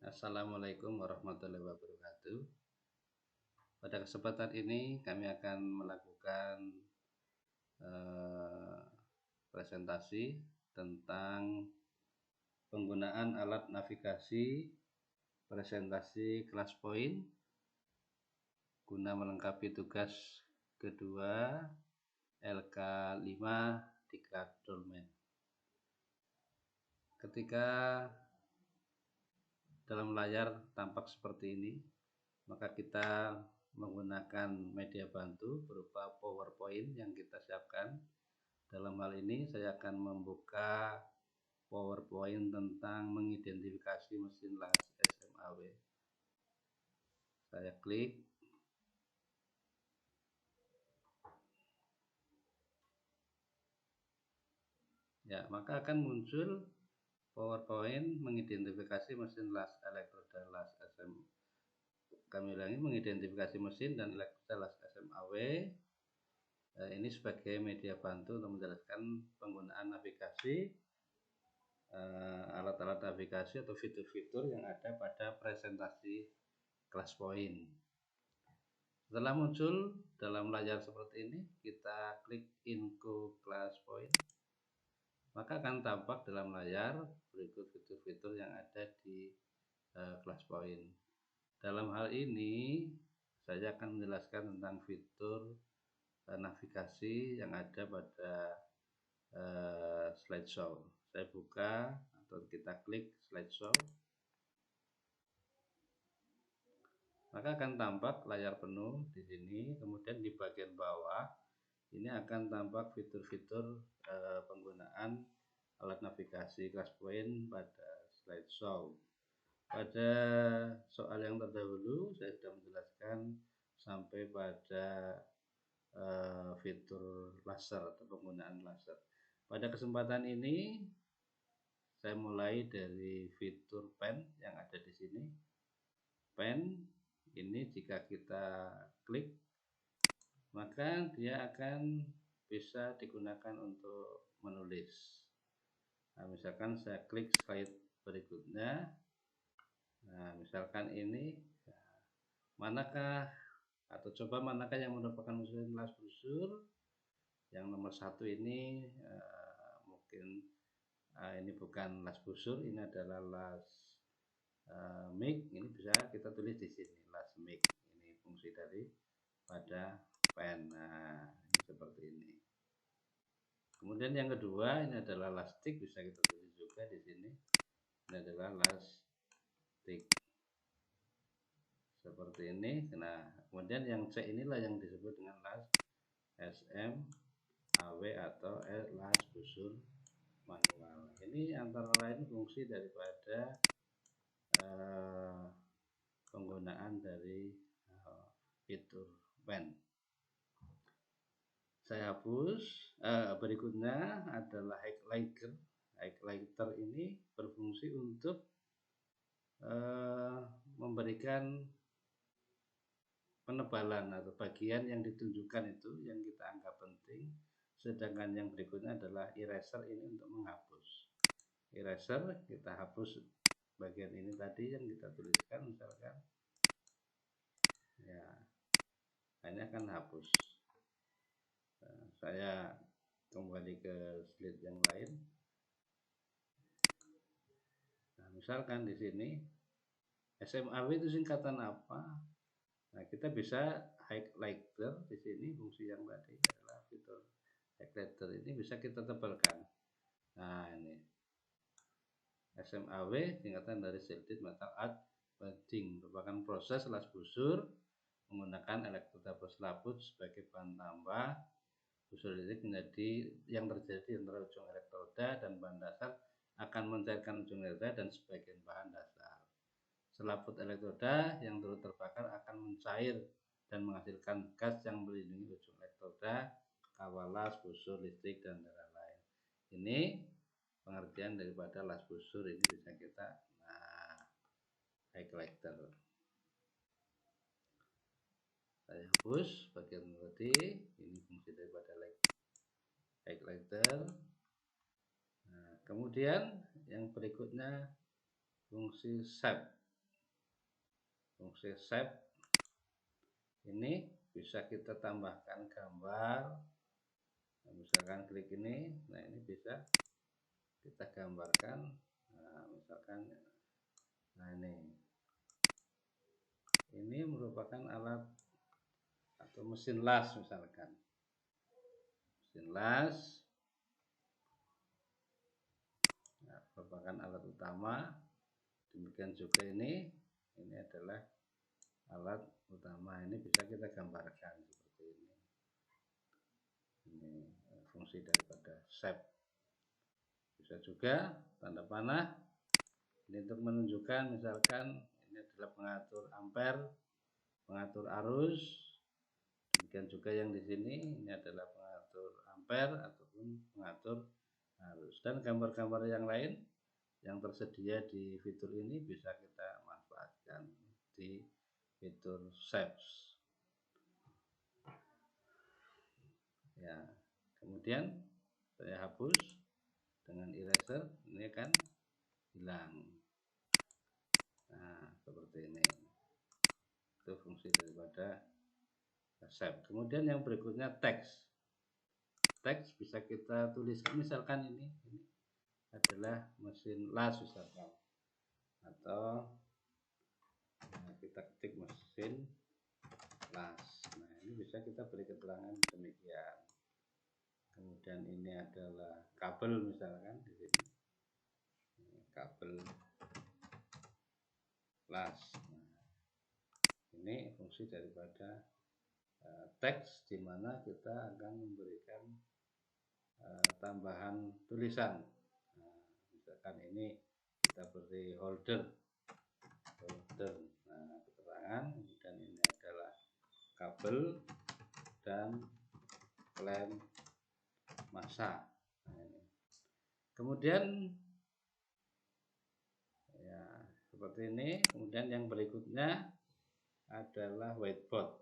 Assalamualaikum warahmatullahi wabarakatuh. Pada kesempatan ini kami akan melakukan presentasi tentang penggunaan alat navigasi presentasi kelas poin guna melengkapi tugas kedua LK5 Diklat Dolmen. Ketika dalam layar tampak seperti ini, maka kita menggunakan media bantu berupa PowerPoint yang kita siapkan. Dalam hal ini saya akan membuka PowerPoint tentang mengidentifikasi mesin las SMAW. Saya klik. Ya, maka akan muncul PowerPoint mengidentifikasi mesin las elektroda las SM. Kami ulangi, mengidentifikasi mesin dan elektroda las SMAW. Ini sebagai media bantu untuk menjelaskan penggunaan navigasi, alat-alat navigasi atau fitur-fitur yang ada pada presentasi kelas poin. Setelah muncul dalam layar seperti ini, kita klik Info Kelas Poin, maka akan tampak dalam layar berikut fitur-fitur yang ada di kelas poin. Dalam hal ini saya akan menjelaskan tentang fitur navigasi yang ada pada slideshow. Saya buka atau kita klik slideshow, maka akan tampak layar penuh di sini. Kemudian di bagian bawah ini akan tampak fitur-fitur penggunaan alat navigasi kelas poin pada slideshow. Pada soal yang terdahulu saya sudah menjelaskan sampai pada fitur laser atau penggunaan laser. Pada kesempatan ini saya mulai dari fitur pen yang ada di sini. Pen ini jika kita klik, maka dia akan bisa digunakan untuk menulis. Nah, misalkan saya klik slide berikutnya. Nah, misalkan ini manakah atau coba manakah yang merupakan mesin las busur. Yang nomor 1 ini mungkin ini bukan las busur, ini adalah las mic. Ini bisa kita tulis di sini, las mic. Ini fungsi dari pada pen. Nah, ini seperti ini. Kemudian yang kedua ini adalah las stick, bisa kita tulis juga di sini. Ini adalah las stick. Seperti ini. Nah, kemudian yang C inilah yang disebut dengan las SMAW atau las busur manual. Ini antara lain fungsi daripada penggunaan dari fitur pen. Saya hapus. Berikutnya adalah highlighter. Highlighter ini berfungsi untuk memberikan penebalan atau bagian yang ditunjukkan itu yang kita anggap penting. Sedangkan yang berikutnya adalah eraser, ini untuk menghapus. Eraser kita hapus bagian ini tadi yang kita tuliskan, misalkan ya, ini akan hapus. Saya kembali ke slide yang lain. Nah, misalkan di sini SMAW itu singkatan apa? Nah, kita bisa highlighter di sini. Fungsi yang tadi adalah fitur highlighter, ini bisa kita tebalkan. Nah, ini SMAW singkatan dari Shielded Metal Arc Welding, merupakan proses las busur menggunakan elektroda berselaput sebagai bahan tambah. Busur listrik menjadi yang terjadi antara ujung elektroda dan bahan dasar akan mencairkan ujung elektroda dan sebagian bahan dasar. Selaput elektroda yang turut terbakar akan mencair dan menghasilkan gas yang melindungi ujung elektroda, kawal las, busur listrik, dan lain-lain. Ini pengertian daripada las busur. Ini bisa kita highlighter. Saya hapus bagian tadi. Ini fungsi daripada highlighter. Nah, kemudian yang berikutnya fungsi shape. fungsi shape ini bisa kita tambahkan gambar. Nah, misalkan klik ini, nah ini bisa kita gambarkan. Nah, misalkan, nah ini merupakan alat atau mesin las, misalkan mesin las, nah, merupakan alat utama. Demikian juga ini adalah alat utama. Ini bisa kita gambarkan seperti ini. Ini fungsi daripada shape. Bisa juga tanda panah. Ini untuk menunjukkan, misalkan ini adalah pengatur ampere, pengatur arus. Demikian juga yang di sini, ini adalah pengatur ampere ataupun pengatur arus. Dan gambar-gambar yang lain yang tersedia di fitur ini bisa kita manfaatkan di fitur shapes. Ya, kemudian saya hapus dengan eraser, ini akan hilang. Nah, seperti ini. Itu fungsi daripada shape. Kemudian yang berikutnya teks. Teks bisa kita tuliskan, misalkan ini adalah mesin las, misalkan, atau kita ketik mesin las. Nah, ini bisa kita beri keterangan demikian. Kemudian ini adalah kabel, misalkan di sini kabel las. Nah, ini fungsi daripada teks, di mana kita akan memberikan tambahan tulisan. Nah, misalkan ini kita beri holder. Nah, keterangan. Kemudian ini adalah kabel dan klem massa. Nah, ini. Kemudian ya seperti ini. Kemudian yang berikutnya adalah whiteboard.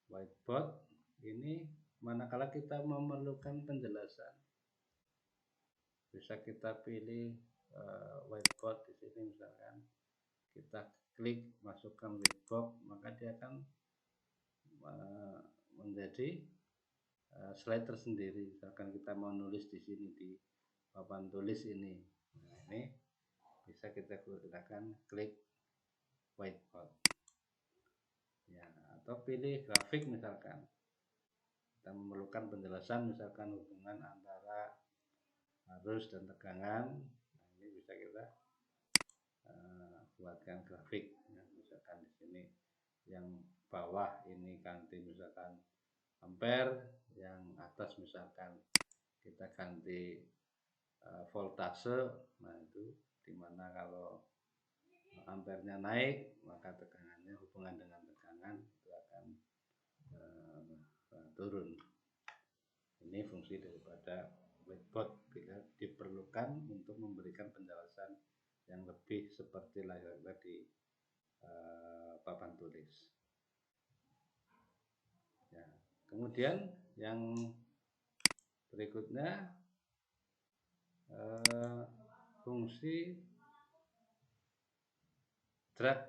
Whiteboard ini manakala kita memerlukan penjelasan, bisa kita pilih whiteboard di sini. Misalkan kita klik masukkan whiteboard, maka dia akan menjadi slide tersendiri. Misalkan kita mau nulis di sini di papan tulis ini, nah ini bisa kita gunakan klik whiteboard. Ya, atau pilih grafik, misalkan kita memerlukan penjelasan, misalkan hubungan antara arus dan tegangan. Nah, ini bisa kita buatkan grafik. Ya, misalkan di sini yang bawah ini ganti misalkan ampere, yang atas misalkan kita ganti voltase. Nah, itu dimana kalau ampernya naik, maka tegangannya, hubungan dengan tegangan itu akan turun. Ini fungsi daripada whiteboard bila diperlukan untuk memberikan penjelasan yang lebih seperti layaknya di papan tulis. Ya, kemudian yang berikutnya fungsi drag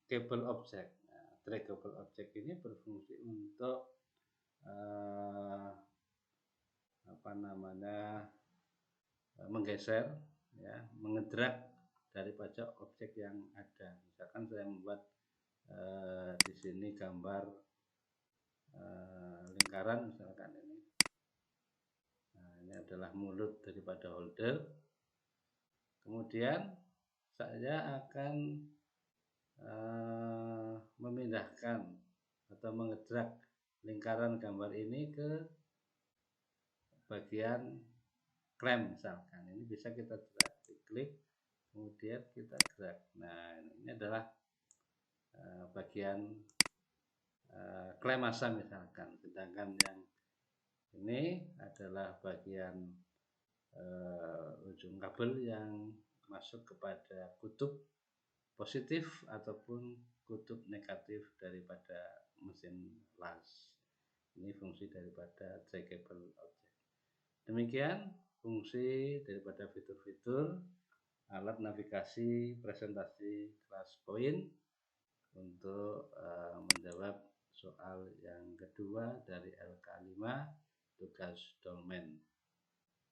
cable object. Nah, drag cable object ini berfungsi untuk menggeser, ya, mengedrag daripada objek yang ada. Misalkan saya membuat di sini gambar lingkaran, misalkan ini. Nah, ini adalah mulut daripada holder. Kemudian saya akan memindahkan atau mengedrag lingkaran gambar ini ke bagian klem, misalkan. Ini bisa kita drag, klik, kemudian kita drag. Nah, ini adalah bagian klem massa, misalkan. Sedangkan yang ini adalah bagian ujung kabel yang masuk kepada kutub positif ataupun kutub negatif daripada mesin las. Ini fungsi daripada draggable object. Demikian fungsi daripada fitur-fitur alat navigasi presentasi kelas poin untuk menjawab soal yang kedua dari LK5 tugas dolmen.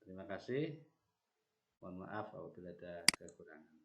Terima kasih. Mohon maaf apabila ada kekurangan.